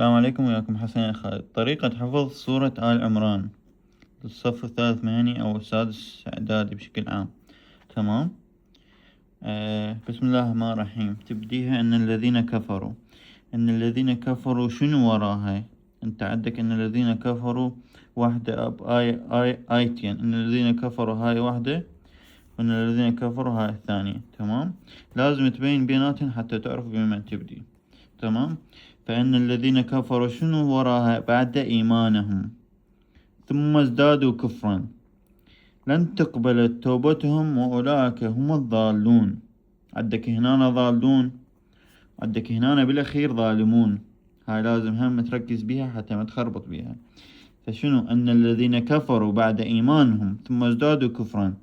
السلام عليكم، وياكم حسن يا خالد. طريقة حفظ سورة آل عمران للصف الثالث مهني أو السادس إعدادي بشكل عام. تمام. بسم الله الرحمن الرحيم. تبديها إن الذين كفروا. إن الذين كفروا شنو وراها؟ أنت عندك إن الذين كفروا واحدة آيتين. إن الذين كفروا هاي واحدة، وإن الذين كفروا هاي الثانية. تمام. لازم تبين بيناتهم حتى تعرف بمن تبدي. تمام. فإن الذين كفروا شنو وراها؟ بعد إيمانهم ثم ازدادوا كفرا لن تقبل توبتهم وأولئك هم الضالون. عندك هنا ضالون، عندك هنا بالأخير ظالمون. هاي لازم هم تركز بيها حتى ما تخربط بيها. فشنو؟ أن الذين كفروا بعد إيمانهم ثم ازدادوا كفرا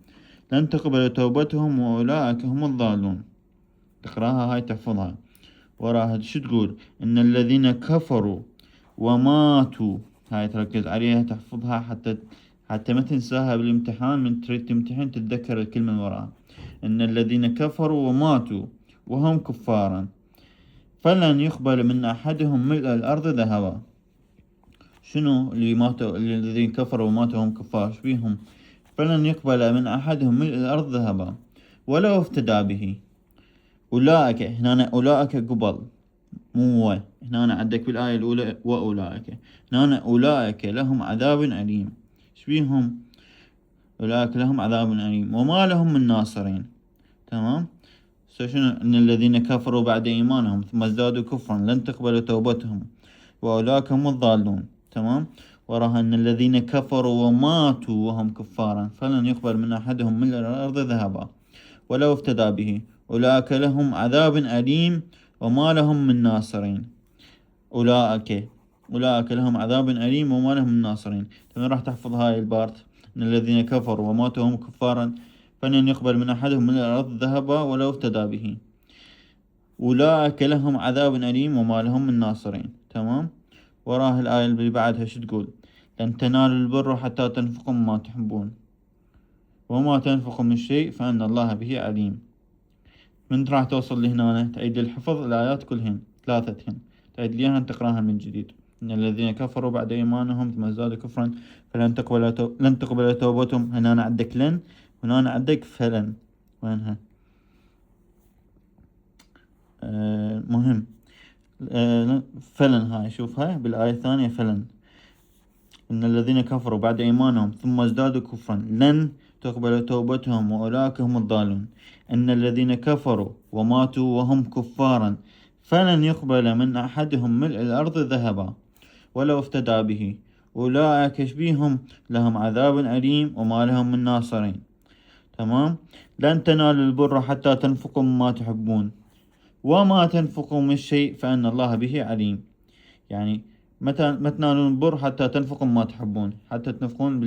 لن تقبل توبتهم وأولئك هم الضالون. تقراها هاي تحفظها. وراها شو تقول؟ إن الذين كفروا وماتوا. هاي تركز عليها تحفظها حتى ما تنساها بالامتحان. من تريد تمتحن تتذكر الكلمة اللي وراها. إن الذين كفروا وماتوا وهم كفارا فلن يقبل من أحدهم ملء الأرض ذهبا. شنو اللي ماتوا؟ الذين كفروا وماتوا وهم كفار شبيهم؟ فلن يقبل من أحدهم ملء الأرض ذهبا ولو افتدى به. أولئك هنا، أولئك قبل مو هنا. عندك بالآية الأولى وأولئك. هنا أولئك لهم عذاب أليم. شبيهم؟ أولئك لهم عذاب أليم وما لهم من ناصرين. تمام. شنو؟ إن الذين كفروا بعد إيمانهم ثم ازدادوا كفرا لن تقبل توبتهم وأولئك هم الضالون. تمام. وراها أن الذين كفروا وماتوا وهم كفارا فلن يقبل من أحدهم ملء الأرض ذهبا ولو افتدى به. أولئك لهم عذاب أليم وما لهم من ناصرين. أولئك لهم عذاب أليم وما لهم من ناصرين. تمام. راح تحفظ هاي البارت. إن الذين كفروا وماتوا وهم كفارا فلن يقبل من أحدهم من الأرض ذهبا ولو افتدى به. أولئك لهم عذاب أليم وما لهم من ناصرين. تمام. وراه الآية اللي بعدها شو تقول؟ لن تنالوا البر حتى تنفقوا ما تحبون وما تنفقوا من شيء فإن الله به عليم. من راح توصل لهنا تعيد الحفظ الآيات كلهن ثلاثتهن، تعيد ليها تقراها من جديد. إن الذين كفروا بعد إيمانهم ثم ازدادوا كفرا فلن تقبل توبتهم. هنا عندك لن، هنا عندك فلن. وينها؟ مهم. فلن هاي شوفها بالآية الثانية. فلن إن الذين كفروا بعد إيمانهم ثم ازدادوا كفرا لن تقبل توبتهم وأولئك هم الضالون. إن الذين كفروا وماتوا وهم كفارا فلن يقبل من أحدهم ملء الأرض ذهبا ولو افتدى به. أولئك شبيهم لهم عذاب أليم وما لهم من ناصرين. تمام. لن تنالوا البر حتى تنفقوا مما تحبون وما تنفقوا من شيء فإن الله به عليم. يعني متى ما تنالون البر حتى تنفقوا ما تحبون، حتى تنفقون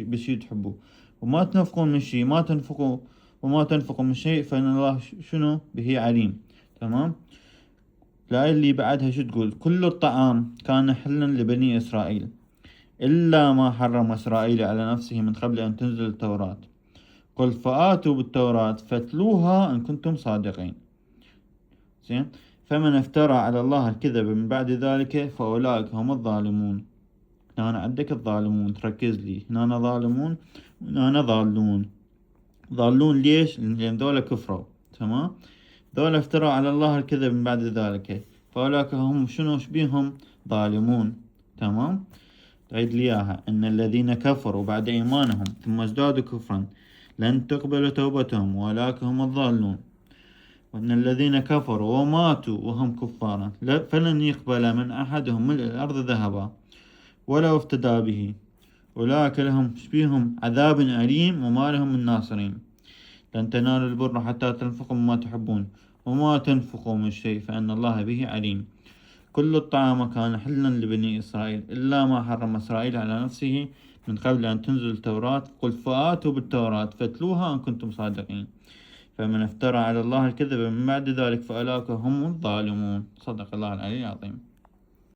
بالشي تحبوه. وما تنفقون من شيء، ما تنفقوا وما تنفقوا من شيء فإن الله شنو به عليم. تمام. الآية اللي بعدها شو تقول؟ كل الطعام كان حلا لبني إسرائيل إلا ما حرم إسرائيل على نفسه من قبل أن تنزل التوراة. قل فآتوا بالتوراة فاتلوها إن كنتم صادقين. زين. فمن افترى على الله الكذب من بعد ذلك فأولئك هم الظالمون. هنا عندك الظالمون، تركز لي. هنا ظالمون وهنا ضالون. ضالون ليش؟ لأن ذولا كفروا. تمام. ذولا افتروا على الله الكذب من بعد ذلك فأولئك هم شنو شبيهم؟ ظالمون. تمام. تعيد لي إياها. إن الذين كفروا بعد إيمانهم ثم ازدادوا كفرا لن تقبل توبتهم وأولئك هم الضالون. وإن الذين كفروا وماتوا وهم كفارا فلن يقبل من أحدهم ملء الأرض ذهبا ولو افتدى به. أولئك لهم شبيهم عذاب أليم وما لهم من ناصرين. لن تنالوا البر حتى تنفقوا مما تحبون وما تنفقوا من شيء فإن الله به عليم. كل الطعام كان حلا لبني إسرائيل إلا ما حرم إسرائيل على نفسه من قبل أن تنزل التوراة. قل فآتوا بالتوراة فاتلوها إن كنتم صادقين. فمن افترى على الله الكذب من بعد ذلك فأولئك هم الظالمون. صدق الله العلي العظيم.